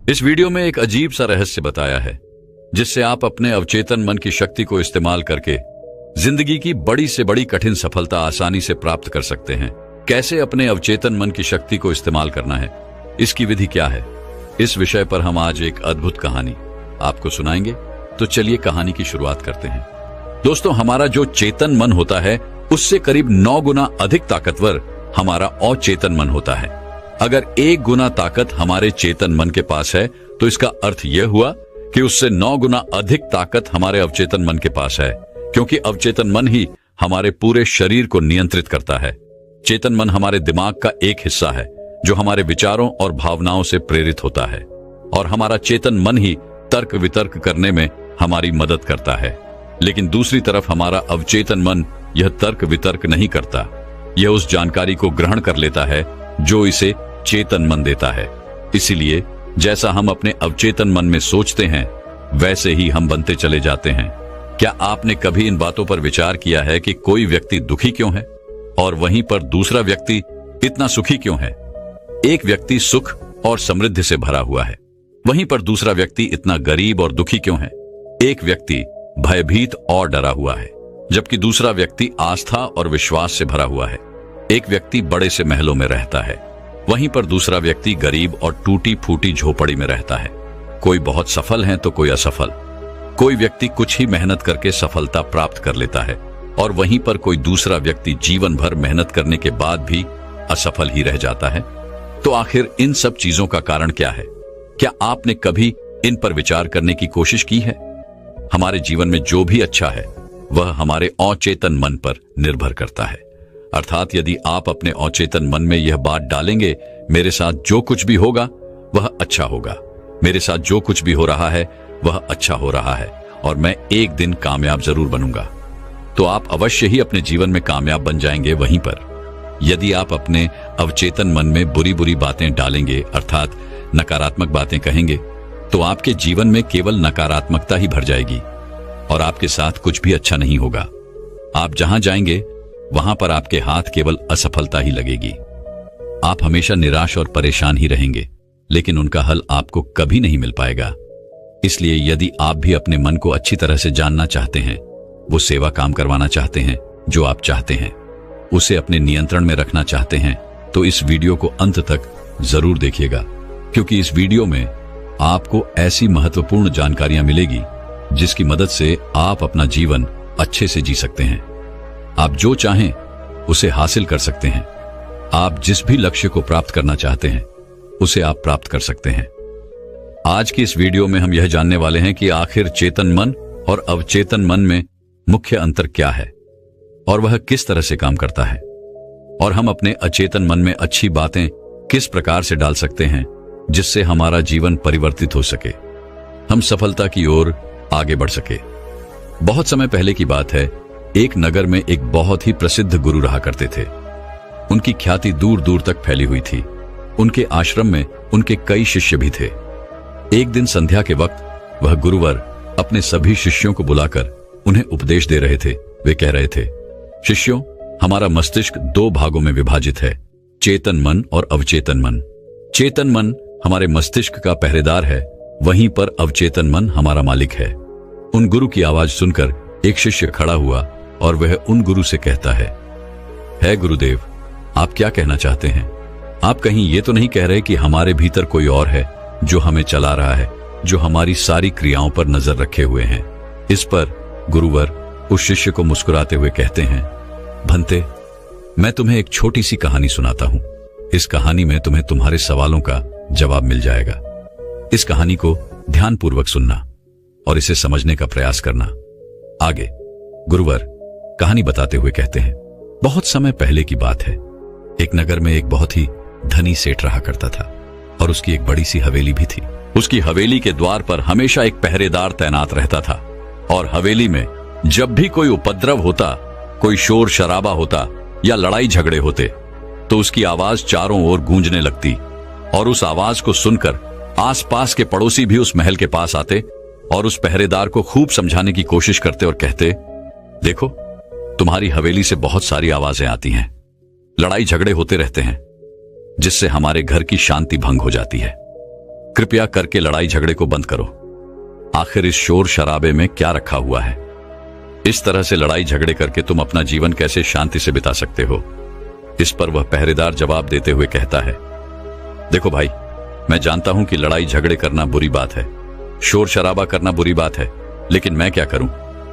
इस वीडियो में एक अजीब सा रहस्य बताया है जिससे आप अपने अवचेतन मन की शक्ति को इस्तेमाल करके जिंदगी की बड़ी से बड़ी कठिन सफलता आसानी से प्राप्त कर सकते हैं। कैसे अपने अवचेतन मन की शक्ति को इस्तेमाल करना है, इसकी विधि क्या है, इस विषय पर हम आज एक अद्भुत कहानी आपको सुनाएंगे। तो चलिए कहानी की शुरुआत करते हैं। दोस्तों, हमारा जो चेतन मन होता है उससे करीब 9 गुना अधिक ताकतवर हमारा अचेतन मन होता है। अगर 1 गुना ताकत हमारे चेतन मन के पास है तो इसका अर्थ यह हुआ कि उससे 9 गुना अधिक ताकत हमारे अवचेतन मन के पास है, क्योंकि अवचेतन मन ही हमारे पूरे शरीर को नियंत्रित करता है। चेतन मन हमारे दिमाग का एक हिस्सा है जो हमारे विचारों और भावनाओं से प्रेरित होता है, और हमारा चेतन मन ही तर्क वितर्क करने में हमारी मदद करता है। लेकिन दूसरी तरफ हमारा अवचेतन मन यह तर्क वितर्क नहीं करता, यह उस जानकारी को ग्रहण कर लेता है जो इसे चेतन मन देता है। इसीलिए जैसा हम अपने अवचेतन मन में सोचते हैं वैसे ही हम बनते चले जाते हैं। क्या आपने कभी इन बातों पर विचार किया है कि कोई व्यक्ति दुखी क्यों है और वहीं पर दूसरा व्यक्ति इतना सुखी क्यों है? एक व्यक्ति सुख और समृद्धि से भरा हुआ है, वहीं पर दूसरा व्यक्ति इतना गरीब और दुखी क्यों है? एक व्यक्ति भयभीत और डरा हुआ है, जबकि दूसरा व्यक्ति आस्था और विश्वास से भरा हुआ है। एक व्यक्ति बड़े से महलों में रहता है, वहीं पर दूसरा व्यक्ति गरीब और टूटी फूटी झोपड़ी में रहता है। कोई बहुत सफल है तो कोई असफल। कोई व्यक्ति कुछ ही मेहनत करके सफलता प्राप्त कर लेता है और वहीं पर कोई दूसरा व्यक्ति जीवन भर मेहनत करने के बाद भी असफल ही रह जाता है। तो आखिर इन सब चीजों का कारण क्या है? क्या आपने कभी इन पर विचार करने की कोशिश की है? हमारे जीवन में जो भी अच्छा है वह हमारे अचेतन मन पर निर्भर करता है। अर्थात यदि आप अपने अचेतन मन में यह बात डालेंगे, मेरे साथ जो कुछ भी होगा वह अच्छा होगा, मेरे साथ जो कुछ भी हो रहा है वह अच्छा हो रहा है और मैं एक दिन कामयाब जरूर बनूंगा, तो आप अवश्य ही अपने जीवन में कामयाब बन जाएंगे। वहीं पर यदि आप अपने अवचेतन मन में बुरी बुरी बातें डालेंगे, अर्थात नकारात्मक बातें कहेंगे, तो आपके जीवन में केवल नकारात्मकता ही भर जाएगी और आपके साथ कुछ भी अच्छा नहीं होगा। आप जहां जाएंगे वहां पर आपके हाथ केवल असफलता ही लगेगी। आप हमेशा निराश और परेशान ही रहेंगे, लेकिन उनका हल आपको कभी नहीं मिल पाएगा। इसलिए यदि आप भी अपने मन को अच्छी तरह से जानना चाहते हैं, वो सेवा काम करवाना चाहते हैं जो आप चाहते हैं, उसे अपने नियंत्रण में रखना चाहते हैं, तो इस वीडियो को अंत तक जरूर देखिएगा, क्योंकि इस वीडियो में आपको ऐसी महत्वपूर्ण जानकारियां मिलेगी जिसकी मदद से आप अपना जीवन अच्छे से जी सकते हैं। आप जो चाहें उसे हासिल कर सकते हैं। आप जिस भी लक्ष्य को प्राप्त करना चाहते हैं उसे आप प्राप्त कर सकते हैं। आज की इस वीडियो में हम यह जानने वाले हैं कि आखिर चेतन मन और अवचेतन मन में मुख्य अंतर क्या है और वह किस तरह से काम करता है, और हम अपने अचेतन मन में अच्छी बातें किस प्रकार से डाल सकते हैं जिससे हमारा जीवन परिवर्तित हो सके, हम सफलता की ओर आगे बढ़ सके। बहुत समय पहले की बात है, एक नगर में एक बहुत ही प्रसिद्ध गुरु रहा करते थे। उनकी ख्याति दूर दूर तक फैली हुई थी। उनके आश्रम में उनके कई शिष्य भी थे। एक दिन संध्या के वक्त वह गुरुवर अपने सभी शिष्यों को बुलाकर उन्हें उपदेश दे रहे थे। वे कह रहे थे, शिष्यों, हमारा मस्तिष्क 2 भागों में विभाजित है, चेतन मन और अवचेतन मन। चेतन मन हमारे मस्तिष्क का पहरेदार है, वहीं पर अवचेतन मन हमारा मालिक है। उन गुरु की आवाज सुनकर एक शिष्य खड़ा हुआ और वह उन गुरु से कहता है गुरुदेव, आप क्या कहना चाहते हैं? आप कहीं ये तो नहीं कह रहे कि हमारे भीतर कोई और है जो हमें चला रहा है, जो हमारी सारी क्रियाओं पर नजर रखे हुए हैं? इस पर गुरुवर उस शिष्य को मुस्कुराते हुए कहते हैं, भंते, मैं तुम्हें एक छोटी सी कहानी सुनाता हूं। इस कहानी में तुम्हें तुम्हारे सवालों का जवाब मिल जाएगा। इस कहानी को ध्यानपूर्वक सुनना और इसे समझने का प्रयास करना। आगे गुरुवर कहानी बताते हुए कहते हैं, बहुत समय पहले की बात है। एक नगर में एक बहुत ही धनी सेठ रहा करता था और उसकी एक बड़ी सी हवेली भी थी। उसकी हवेली के द्वार पर हमेशा एक पहरेदार तैनात रहता था और हवेली में जब भी कोई उपद्रव होता, कोई शोर शराबा होता या लड़ाई झगड़े होते, तो उसकी आवाज चारों ओर गूंजने लगती और उस आवाज को सुनकर आसपास के पड़ोसी भी उस महल के पास आते और उस पहरेदार को खूब समझाने की कोशिश करते और कहते, देखो, तुम्हारी हवेली से बहुत सारी आवाजें आती हैं, लड़ाई झगड़े होते रहते हैं, जिससे हमारे घर की शांति भंग हो जाती है। कृपया करके लड़ाई झगड़े को बंद करो। आखिर इस शोर शराबे में क्या रखा हुआ है? इस तरह से लड़ाई झगड़े करके तुम अपना जीवन कैसे शांति से बिता सकते हो? इस पर वह पहरेदार जवाब देते हुए कहता है, देखो भाई, मैं जानता हूं कि लड़ाई झगड़े करना बुरी बात है, शोर शराबा करना बुरी बात है, लेकिन मैं क्या करूं?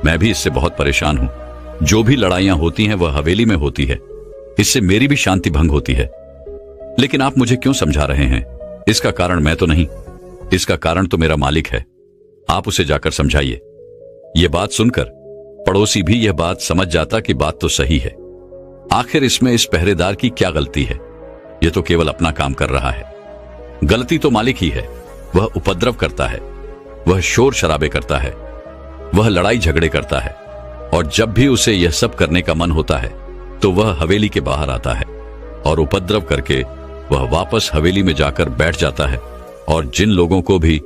मैं भी इससे बहुत परेशान हूं। जो भी लड़ाइयां होती हैं वह हवेली में होती है, इससे मेरी भी शांति भंग होती है। लेकिन आप मुझे क्यों समझा रहे हैं? इसका कारण मैं तो नहीं, इसका कारण तो मेरा मालिक है। आप उसे जाकर समझाइए। यह बात सुनकर पड़ोसी भी यह बात समझ जाता कि बात तो सही है। आखिर इसमें इस पहरेदार की क्या गलती है? यह तो केवल अपना काम कर रहा है। गलती तो मालिक ही है। वह उपद्रव करता है, वह शोर शराबे करता है, वह लड़ाई झगड़े करता है, और जब भी उसे यह सब करने का मन होता है तो वह हवेली के बाहर आता है और उपद्रव करके वह वापस हवेली में जाकर बैठ जाता है। और जिन लोगों को भी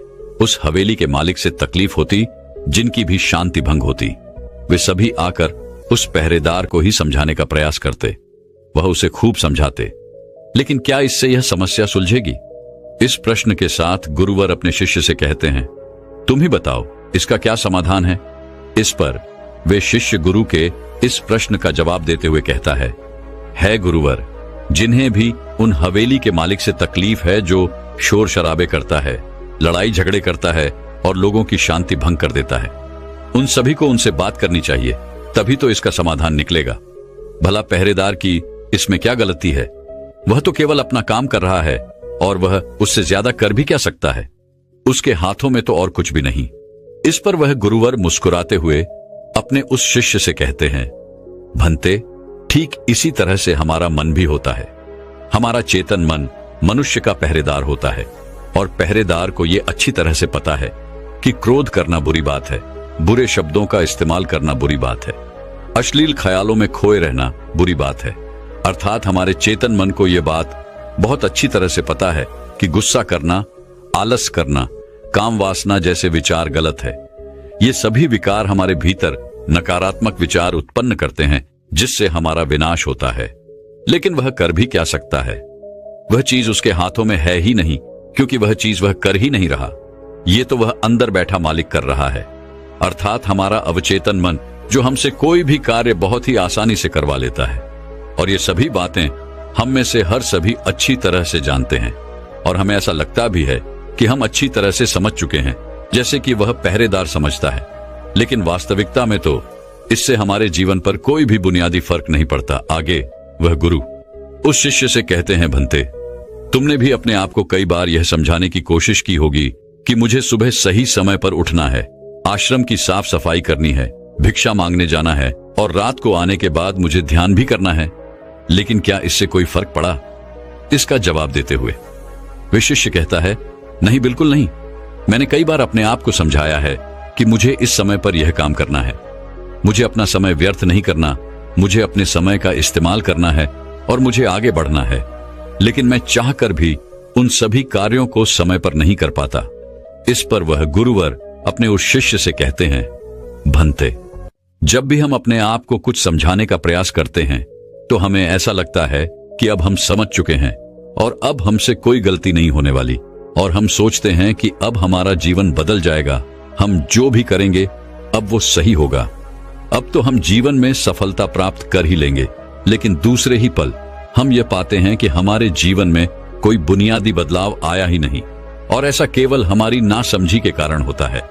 उस हवेली के मालिक से तकलीफ होती, जिनकी भी शांति भंग होती, वे सभी आकर उस पहरेदार को ही समझाने का प्रयास करते। वह उसे खूब समझाते, लेकिन क्या इससे यह समस्या सुलझेगी? इस प्रश्न के साथ गुरुवर अपने शिष्य से कहते हैं, तुम ही बताओ इसका क्या समाधान है? इस पर वे शिष्य गुरु के इस प्रश्न का जवाब देते हुए कहता है गुरुवर, जिन्हें भी उन हवेली के मालिक से तकलीफ है जो शोर शराबे करता है, लड़ाई झगड़े करता है और लोगों की शांति भंग कर देता है, उन सभी को उनसे बात करनी चाहिए, तभी तो इसका समाधान निकलेगा। भला पहरेदार की इसमें क्या गलती है? वह तो केवल अपना काम कर रहा है और वह उससे ज्यादा कर भी क्या सकता है? उसके हाथों में तो और कुछ भी नहीं। इस पर वह गुरुवर मुस्कुराते हुए अपने उस शिष्य से कहते हैं, भंते, ठीक इसी तरह से हमारा मन भी होता है। हमारा चेतन मन मनुष्य का पहरेदार होता है और पहरेदार को यह अच्छी तरह से पता है कि क्रोध करना बुरी बात है, बुरे शब्दों का इस्तेमाल करना बुरी बात है, अश्लील ख्यालों में खोए रहना बुरी बात है। अर्थात हमारे चेतन मन को यह बात बहुत अच्छी तरह से पता है कि गुस्सा करना, आलस करना, काम वासना जैसे विचार गलत है। ये सभी विकार हमारे भीतर नकारात्मक विचार उत्पन्न करते हैं, जिससे हमारा विनाश होता है। लेकिन वह कर भी क्या सकता है? वह चीज उसके हाथों में है ही नहीं, क्योंकि वह चीज वह कर ही नहीं रहा। ये तो वह अंदर बैठा मालिक कर रहा है, अर्थात हमारा अवचेतन मन, जो हमसे कोई भी कार्य बहुत ही आसानी से करवा लेता है। और ये सभी बातें हम में से हर सभी अच्छी तरह से जानते हैं और हमें ऐसा लगता भी है कि हम अच्छी तरह से समझ चुके हैं, जैसे कि वह पहरेदार समझता है। लेकिन वास्तविकता में तो इससे हमारे जीवन पर कोई भी बुनियादी फर्क नहीं पड़ता। आगे वह गुरु उस शिष्य से कहते हैं, भंते, तुमने भी अपने आप को कई बार यह समझाने की कोशिश की होगी कि मुझे सुबह सही समय पर उठना है, आश्रम की साफ सफाई करनी है, भिक्षा मांगने जाना है और रात को आने के बाद मुझे ध्यान भी करना है। लेकिन क्या इससे कोई फर्क पड़ा? इसका जवाब देते हुए वे शिष्य कहता है, नहीं, बिल्कुल नहीं। मैंने कई बार अपने आप को समझाया है कि मुझे इस समय पर यह काम करना है, मुझे अपना समय व्यर्थ नहीं करना, मुझे अपने समय का इस्तेमाल करना है और मुझे आगे बढ़ना है। लेकिन मैं चाहकर भी उन सभी कार्यों को समय पर नहीं कर पाता। इस पर वह गुरुवर अपने उस शिष्य से कहते हैं, भंते, जब भी हम अपने आप को कुछ समझाने का प्रयास करते हैं तो हमें ऐसा लगता है कि अब हम समझ चुके हैं और अब हमसे कोई गलती नहीं होने वाली, और हम सोचते हैं कि अब हमारा जीवन बदल जाएगा, हम जो भी करेंगे अब वो सही होगा, अब तो हम जीवन में सफलता प्राप्त कर ही लेंगे। लेकिन दूसरे ही पल हम ये पाते हैं कि हमारे जीवन में कोई बुनियादी बदलाव आया ही नहीं, और ऐसा केवल हमारी नासमझी के कारण होता है।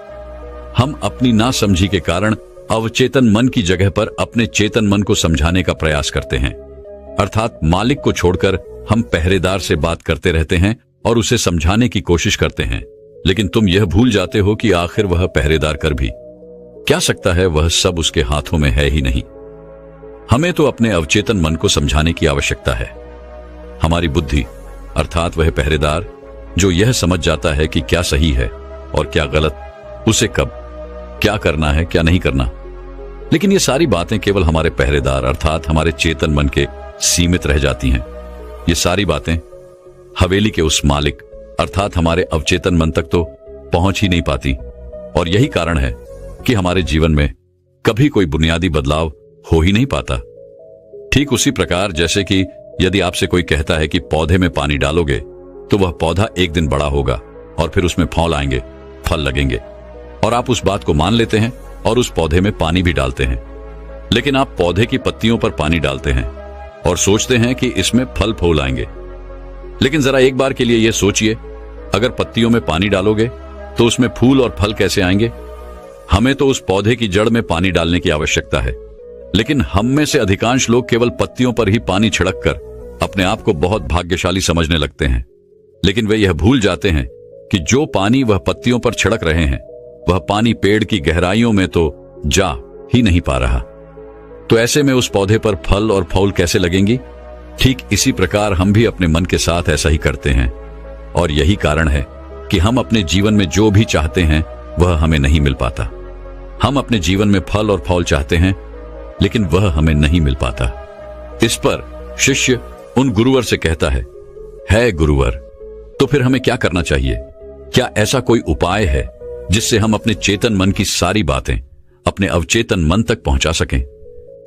हम अपनी नासमझी के कारण अवचेतन मन की जगह पर अपने चेतन मन को समझाने का प्रयास करते हैं, अर्थात मालिक को छोड़कर हम पहरेदार से बात करते रहते हैं और उसे समझाने की कोशिश करते हैं। लेकिन तुम यह भूल जाते हो कि आखिर वह पहरेदार कर भी क्या सकता है? वह सब उसके हाथों में है ही नहीं। हमें तो अपने अवचेतन मन को समझाने की आवश्यकता है। हमारी बुद्धि अर्थात वह पहरेदार जो यह समझ जाता है कि क्या सही है और क्या गलत, उसे कब क्या करना है, क्या नहीं करना। लेकिन ये सारी बातें केवल हमारे पहरेदार अर्थात हमारे चेतन मन के सीमित रह जाती हैं। ये सारी बातें हवेली के उस मालिक अर्थात हमारे अवचेतन मन तक तो पहुंच ही नहीं पाती, और यही कारण है कि हमारे जीवन में कभी कोई बुनियादी बदलाव हो ही नहीं पाता। ठीक उसी प्रकार जैसे कि यदि आपसे कोई कहता है कि पौधे में पानी डालोगे तो वह पौधा एक दिन बड़ा होगा, और फिर उसमें फल आएंगे, फल लगेंगे, और आप उस बात को मान लेते हैं और उस पौधे में पानी भी डालते हैं। लेकिन आप पौधे की पत्तियों पर पानी डालते हैं और सोचते हैं कि इसमें फल फूल आएंगे। लेकिन जरा एक बार के लिए यह सोचिए, अगर पत्तियों में पानी डालोगे तो उसमें फूल और फल कैसे आएंगे? हमें तो उस पौधे की जड़ में पानी डालने की आवश्यकता है, लेकिन हम में से अधिकांश लोग केवल पत्तियों पर ही पानी छिड़क कर अपने आप को बहुत भाग्यशाली समझने लगते हैं। लेकिन वे यह भूल जाते हैं कि जो पानी वह पत्तियों पर छिड़क रहे हैं, वह पानी पेड़ की गहराइयों में तो जा ही नहीं पा रहा। तो ऐसे में उस पौधे पर फल और फूल कैसे लगेंगी? ठीक इसी प्रकार हम भी अपने मन के साथ ऐसा ही करते हैं, और यही कारण है कि हम अपने जीवन में जो भी चाहते हैं वह हमें नहीं मिल पाता। हम अपने जीवन में फल और फूल चाहते हैं, लेकिन वह हमें नहीं मिल पाता। इस पर शिष्य उन गुरुवर से कहता है गुरुवर, तो फिर हमें क्या करना चाहिए? क्या ऐसा कोई उपाय है जिससे हम अपने चेतन मन की सारी बातें अपने अवचेतन मन तक पहुंचा सकें?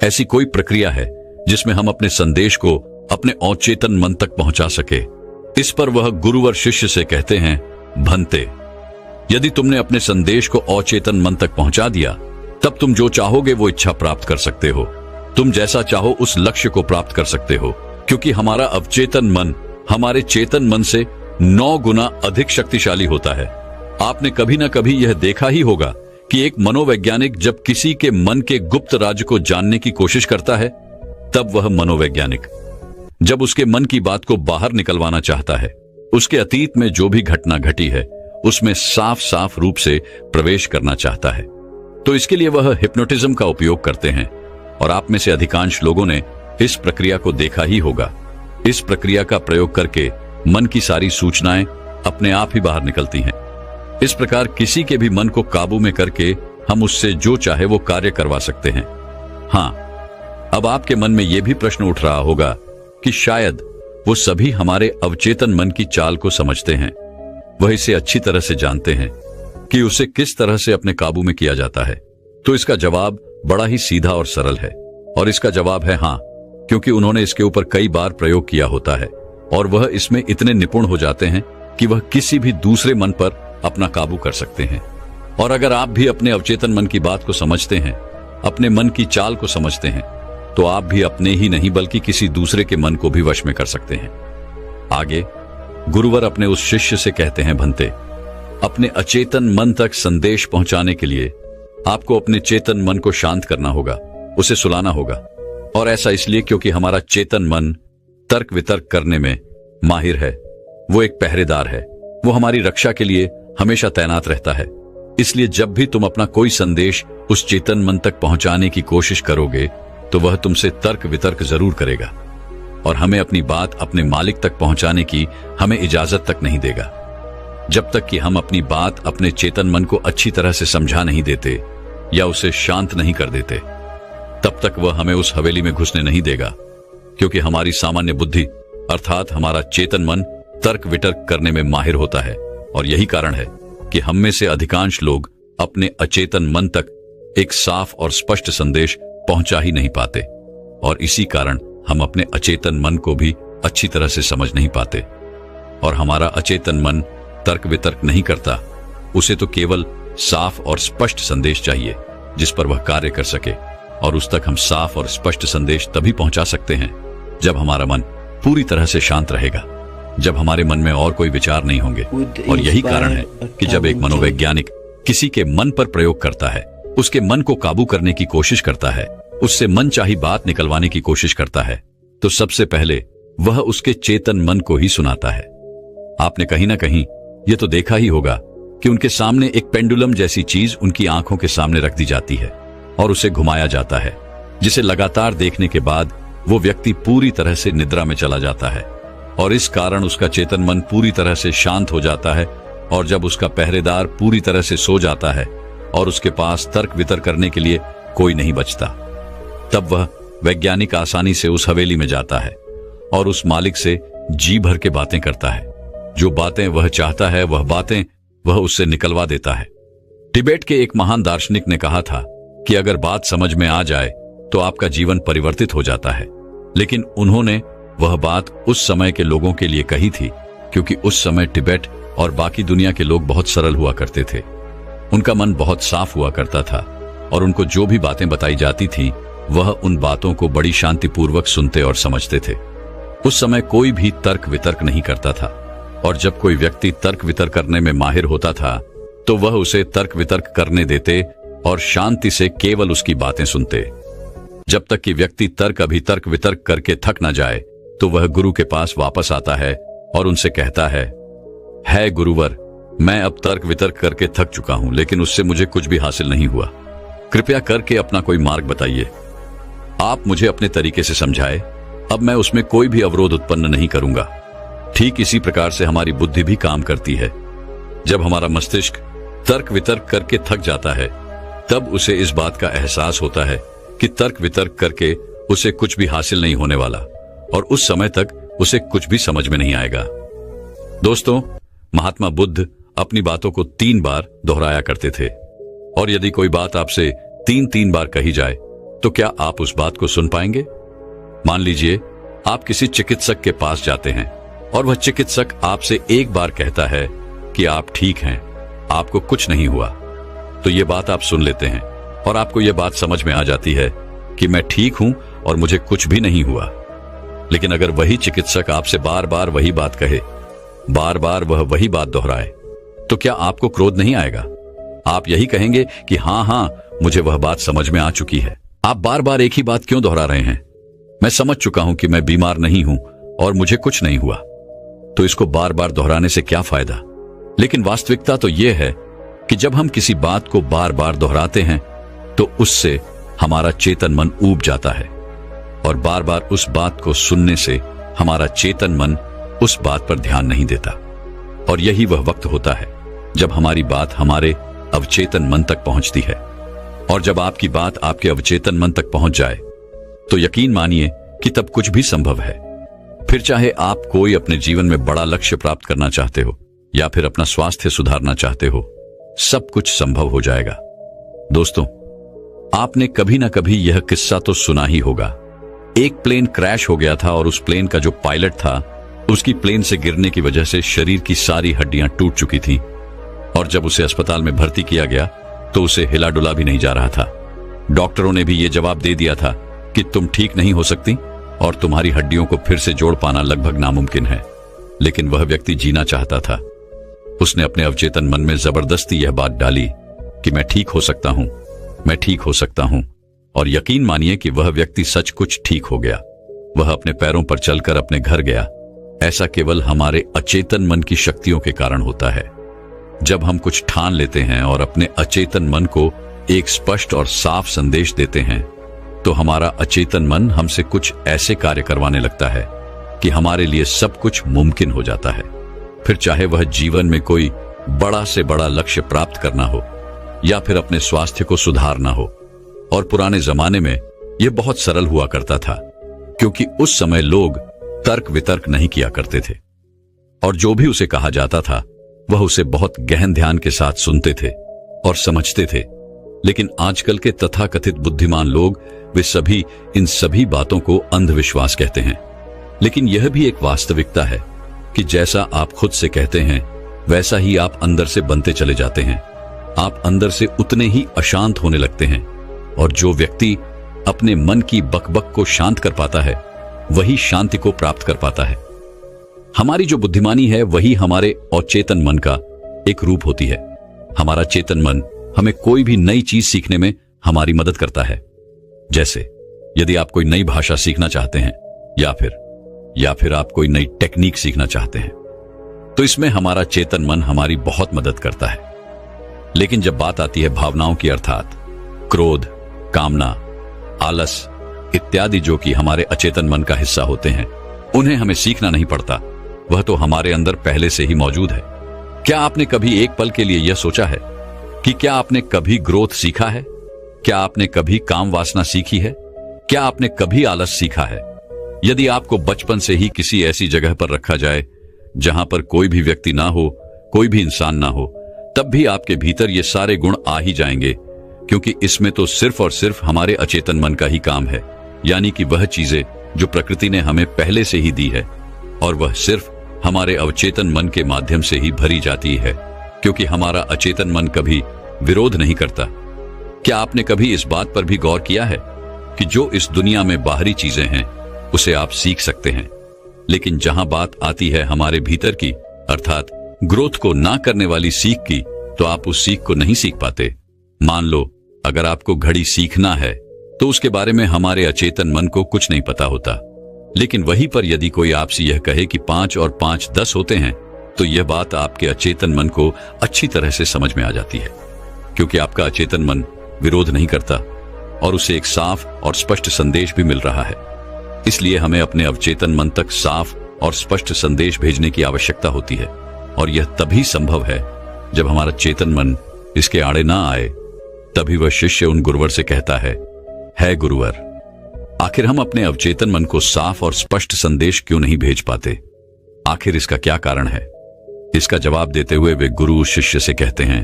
ऐसी कोई प्रक्रिया है जिसमें हम अपने संदेश को अपने अवचेतन मन तक पहुंचा सके? इस पर वह गुरुवर शिष्य से कहते हैं, भंते, यदि तुमने अपने संदेश को अवचेतन मन तक पहुंचा दिया, तब तुम जो चाहोगे वो इच्छा प्राप्त कर सकते हो। तुम जैसा चाहो उस लक्ष्य को प्राप्त कर सकते हो, क्योंकि हमारा अवचेतन मन हमारे चेतन मन से 9 गुना अधिक शक्तिशाली होता है। आपने कभी ना कभी यह देखा ही होगा कि एक मनोवैज्ञानिक जब किसी के मन के गुप्त राज को जानने की कोशिश करता है, तब वह मनोवैज्ञानिक जब उसके मन की बात को बाहर निकलवाना चाहता है, उसके अतीत में जो भी घटना घटी है उसमें साफ साफ रूप से प्रवेश करना चाहता है, तो इसके लिए वह हिप्नोटिज्म का उपयोग करते हैं। और आप में से अधिकांश लोगों ने इस प्रक्रिया को देखा ही होगा। इस प्रक्रिया का प्रयोग करके मन की सारी सूचनाएं अपने आप ही बाहर निकलती हैं। इस प्रकार किसी के भी मन को काबू में करके हम उससे जो चाहे वो कार्य करवा सकते हैं। हाँ, अब आपके मन में यह भी प्रश्न उठ रहा होगा कि शायद वो सभी हमारे अवचेतन मन की चाल को समझते हैं, वह इसे अच्छी तरह से जानते हैं कि उसे किस तरह से अपने काबू में किया जाता है। तो इसका जवाब बड़ा ही सीधा और सरल है, और इसका जवाब है हाँ, क्योंकि उन्होंने इसके ऊपर कई बार प्रयोग किया होता है और वह इसमें इतने निपुण हो जाते हैं कि वह किसी भी दूसरे मन पर अपना काबू कर सकते हैं। और अगर आप भी अपने अवचेतन मन की बात को समझते हैं, अपने मन की चाल को समझते हैं, तो आप भी अपने ही नहीं बल्कि किसी दूसरे के मन को भी वश में कर सकते हैं। आगे गुरुवर अपने उस शिष्य से कहते हैं, भंते, अपने अचेतन मन तक संदेश पहुंचाने के लिए आपको अपने चेतन मन को शांत करना होगा, उसे सुलाना होगा। और ऐसा इसलिए क्योंकि हमारा चेतन मन तर्क वितर्क करने में माहिर है। वो एक पहरेदार है, वो हमारी रक्षा के लिए हमेशा तैनात रहता है। इसलिए जब भी तुम अपना कोई संदेश उस चेतन मन तक पहुंचाने की कोशिश करोगे, तो वह तुमसे तर्क वितर्क जरूर करेगा और हमें अपनी बात अपने मालिक तक पहुंचाने की हमें इजाजत तक नहीं देगा। जब तक कि हम अपनी बात अपने चेतन मन को अच्छी तरह से समझा नहीं देते या उसे शांत नहीं कर देते, तब तक वह हमें उस हवेली में घुसने नहीं देगा, क्योंकि हमारी सामान्य बुद्धि अर्थात हमारा चेतन मन तर्क वितर्क करने में माहिर होता है। और यही कारण है कि हम में से अधिकांश लोग अपने अचेतन मन तक एक साफ और स्पष्ट संदेश पहुंचा ही नहीं पाते, और इसी कारण हम अपने अचेतन मन को भी अच्छी तरह से समझ नहीं पाते। और हमारा अचेतन मन तर्क वितर्क नहीं करता, उसे तो केवल साफ और स्पष्ट संदेश चाहिए जिस पर वह कार्य कर सके। और उस तक हम साफ और स्पष्ट संदेश तभी पहुंचा सकते हैं जब हमारा मन पूरी तरह से शांत रहेगा, जब हमारे मन में और कोई विचार नहीं होंगे। और यही कारण है कि जब एक मनोवैज्ञानिक किसी के मन पर प्रयोग करता है, उसके मन को काबू करने की कोशिश करता है, उससे मनचाही बात निकलवाने की कोशिश करता है, तो सबसे पहले वह उसके चेतन मन को ही सुनाता है। आपने कहीं ना कहीं यह तो देखा ही होगा कि उनके सामने एक पेंडुलम जैसी चीज उनकी आंखों के सामने रख दी जाती है और उसे घुमाया जाता है, जिसे लगातार देखने के बाद वो व्यक्ति पूरी तरह से निद्रा में चला जाता है। और इस कारण उसका चेतन मन पूरी तरह से शांत हो जाता है। और जब उसका पहरेदार पूरी तरह से सो जाता है और उसके पास तर्क वितर्क करने के लिए कोई नहीं बचता, तब वह वैज्ञानिक आसानी से उस हवेली में जाता है और उस मालिक से जी भर के बातें करता है। जो बातें वह चाहता है वह बातें वह उससे निकलवा देता है। तिबेट के एक महान दार्शनिक ने कहा था कि अगर बात समझ में आ जाए तो आपका जीवन परिवर्तित हो जाता है। लेकिन उन्होंने वह बात उस समय के लोगों के लिए कही थी क्योंकि उस समय तिब्बत और बाकी दुनिया के लोग बहुत सरल हुआ करते थे। उनका मन बहुत साफ हुआ करता था और उनको जो भी बातें बताई जाती थी वह उन बातों को बड़ी शांतिपूर्वक सुनते और समझते थे। उस समय कोई भी तर्क वितर्क नहीं करता था, और जब कोई व्यक्ति तर्क वितर्क करने में माहिर होता था तो वह उसे तर्क वितर्क करने देते और शांति से केवल उसकी बातें सुनते। जब तक कि व्यक्ति तर्क वितर्क करके थक न जाए तो वह गुरु के पास वापस आता है और उनसे कहता है गुरुवर, मैं अब तर्क वितर्क करके थक चुका हूं, लेकिन उससे मुझे कुछ भी हासिल नहीं हुआ। कृपया करके अपना कोई मार्ग बताइए। आप मुझे अपने तरीके से समझाए, अब मैं उसमें कोई भी अवरोध उत्पन्न नहीं करूंगा। ठीक इसी प्रकार से हमारी बुद्धि भी काम करती है। जब हमारा मस्तिष्क तर्क वितर्क करके थक जाता है तब उसे इस बात का एहसास होता है कि तर्क वितर्क करके उसे कुछ भी हासिल नहीं होने वाला, और उस समय तक उसे कुछ भी समझ में नहीं आएगा। दोस्तों, महात्मा बुद्ध अपनी बातों को 3 बार दोहराया करते थे, और यदि कोई बात आपसे 3 बार कही जाए तो क्या आप उस बात को सुन पाएंगे? मान लीजिए आप किसी चिकित्सक के पास जाते हैं और वह चिकित्सक आपसे 1 बार कहता है कि आप ठीक हैं, आपको कुछ नहीं हुआ, तो ये बात आप सुन लेते हैं और आपको यह बात समझ में आ जाती है कि मैं ठीक हूं और मुझे कुछ भी नहीं हुआ। लेकिन अगर वही चिकित्सक आपसे बार बार वही बात कहे, बार बार वह वही बात दोहराए, तो क्या आपको क्रोध नहीं आएगा? आप यही कहेंगे कि हाँ, मुझे वह बात समझ में आ चुकी है। आप बार बार एक ही बात क्यों दोहरा रहे हैं? मैं समझ चुका हूं कि मैं बीमार नहीं हूं और मुझे कुछ नहीं हुआ, तो इसको बार बार दोहराने से क्या फायदा? लेकिन वास्तविकता तो यह है कि जब हम किसी बात को बार बार दोहराते हैं तो उससे हमारा चेतन मन ऊब जाता है, और बार बार उस बात को सुनने से हमारा चेतन मन उस बात पर ध्यान नहीं देता। और यही वह वक्त होता है जब हमारी बात हमारे अवचेतन मन तक पहुंचती है। और जब आपकी बात आपके अवचेतन मन तक पहुंच जाए तो यकीन मानिए कि तब कुछ भी संभव है। फिर चाहे आप कोई अपने जीवन में बड़ा लक्ष्य प्राप्त करना चाहते हो या फिर अपना स्वास्थ्य सुधारना चाहते हो, सब कुछ संभव हो जाएगा। दोस्तों, आपने कभी ना कभी यह किस्सा तो सुना ही होगा। एक प्लेन क्रैश हो गया था और उस प्लेन का जो पायलट था उसकी प्लेन से गिरने की वजह से शरीर की सारी हड्डियां टूट चुकी थीं, और जब उसे अस्पताल में भर्ती किया गया तो उसे हिला डुला भी नहीं जा रहा था। डॉक्टरों ने भी यह जवाब दे दिया था कि तुम ठीक नहीं हो सकती और तुम्हारी हड्डियों को फिर से जोड़ पाना लगभग नामुमकिन है। लेकिन वह व्यक्ति जीना चाहता था। उसने अपने अवचेतन मन में जबरदस्ती यह बात डाली कि मैं ठीक हो सकता हूं, मैं ठीक हो सकता हूं, और यकीन मानिए कि वह व्यक्ति सच कुछ ठीक हो गया। वह अपने पैरों पर चलकर अपने घर गया। ऐसा केवल हमारे अचेतन मन की शक्तियों के कारण होता है। जब हम कुछ ठान लेते हैं और अपने अचेतन मन को एक स्पष्ट और साफ संदेश देते हैं तो हमारा अचेतन मन हमसे कुछ ऐसे कार्य करवाने लगता है कि हमारे लिए सब कुछ मुमकिन हो जाता है। फिर चाहे वह जीवन में कोई बड़ा से बड़ा लक्ष्य प्राप्त करना हो या फिर अपने स्वास्थ्य को सुधारना हो। और पुराने जमाने में यह बहुत सरल हुआ करता था, क्योंकि उस समय लोग तर्क वितर्क नहीं किया करते थे, और जो भी उसे कहा जाता था वह उसे बहुत गहन ध्यान के साथ सुनते थे और समझते थे। लेकिन आजकल के तथाकथित बुद्धिमान लोग वे सभी इन सभी बातों को अंधविश्वास कहते हैं। लेकिन यह भी एक वास्तविकता है कि जैसा आप खुद से कहते हैं वैसा ही आप अंदर से बनते चले जाते हैं। आप अंदर से उतने ही अशांत होने लगते हैं, और जो व्यक्ति अपने मन की बकबक को शांत कर पाता है वही शांति को प्राप्त कर पाता है। हमारी जो बुद्धिमानी है वही हमारे अचेतन मन का एक रूप होती है। हमारा चेतन मन हमें कोई भी नई चीज सीखने में हमारी मदद करता है। जैसे यदि आप कोई नई भाषा सीखना चाहते हैं या फिर आप कोई नई टेक्निक सीखना चाहते हैं तो इसमें हमारा चेतन मन हमारी बहुत मदद करता है। लेकिन जब बात आती है भावनाओं की, अर्थात क्रोध, कामना, आलस इत्यादि, जो कि हमारे अचेतन मन का हिस्सा होते हैं, उन्हें हमें सीखना नहीं पड़ता, वह तो हमारे अंदर पहले से ही मौजूद है। क्या आपने कभी एक पल के लिए यह सोचा है कि क्या आपने कभी ग्रोथ सीखा है? क्या आपने कभी काम वासना सीखी है? क्या आपने कभी आलस सीखा है? यदि आपको बचपन से ही किसी ऐसी जगह पर रखा जाए जहां पर कोई भी व्यक्ति ना हो, कोई भी इंसान ना हो, तब भी आपके भीतर ये सारे गुण आ ही जाएंगे, क्योंकि इसमें तो सिर्फ और सिर्फ हमारे अचेतन मन का ही काम है। यानी कि वह चीजें जो प्रकृति ने हमें पहले से ही दी है, और वह सिर्फ हमारे अवचेतन मन के माध्यम से ही भरी जाती है, क्योंकि हमारा अचेतन मन कभी विरोध नहीं करता। क्या आपने कभी इस बात पर भी गौर किया है कि जो इस दुनिया में बाहरी चीजें हैं उसे आप सीख सकते हैं, लेकिन जहां बात आती है हमारे भीतर की, अर्थात ग्रोथ को ना करने वाली सीख की, तो आप उस सीख को नहीं सीख पाते। मान लो अगर आपको घड़ी सीखना है तो उसके बारे में हमारे अचेतन मन को कुछ नहीं पता होता, लेकिन वहीं पर यदि कोई आपसे यह कहे कि 5 और 5 10 होते हैं, तो यह बात आपके अचेतन मन को अच्छी तरह से समझ में आ जाती है, क्योंकि आपका अचेतन मन विरोध नहीं करता और उसे एक साफ और स्पष्ट संदेश भी मिल रहा है। इसलिए हमें अपने अवचेतन मन तक साफ और स्पष्ट संदेश भेजने की आवश्यकता होती है, और यह तभी संभव है जब हमारा चेतन मन इसके आड़े ना आए। तभी वह शिष्य उन गुरुवर से कहता है गुरुवर, आखिर हम अपने अवचेतन मन को साफ और स्पष्ट संदेश क्यों नहीं भेज पाते? आखिर इसका क्या कारण है? इसका जवाब देते हुए वे गुरु शिष्य से कहते हैं,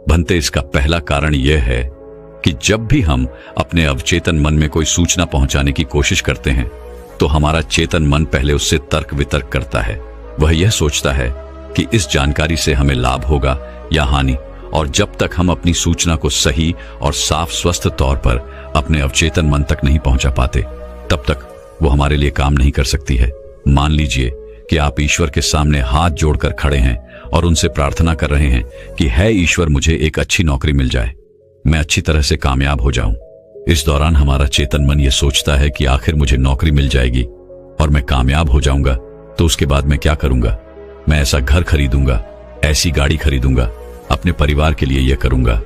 भंते, इसका पहला कारण यह है कि जब भी हम अपने अवचेतन मन में कोई सूचना पहुंचाने की कोशिश करते हैं तो हमारा चेतन मन पहले उससे तर्क वितर्क करता है। वह यह सोचता है कि इस जानकारी से हमें लाभ होगा या हानि, और जब तक हम अपनी सूचना को सही और साफ स्वस्थ तौर पर अपने अवचेतन मन तक नहीं पहुंचा पाते, तब तक वो हमारे लिए काम नहीं कर सकती है। मान लीजिए कि आप ईश्वर के सामने हाथ जोड़कर खड़े हैं और उनसे प्रार्थना कर रहे हैं कि है ईश्वर, मुझे एक अच्छी नौकरी मिल जाए, मैं अच्छी तरह से कामयाब हो जाऊं। इस दौरान हमारा चेतन मन यह सोचता है कि आखिर मुझे नौकरी मिल जाएगी और मैं कामयाब हो जाऊंगा, तो उसके बाद मैं क्या करूंगा? मैं ऐसा घर खरीदूंगा, ऐसी गाड़ी खरीदूंगा, अपने परिवार के लिए यह करूंगा,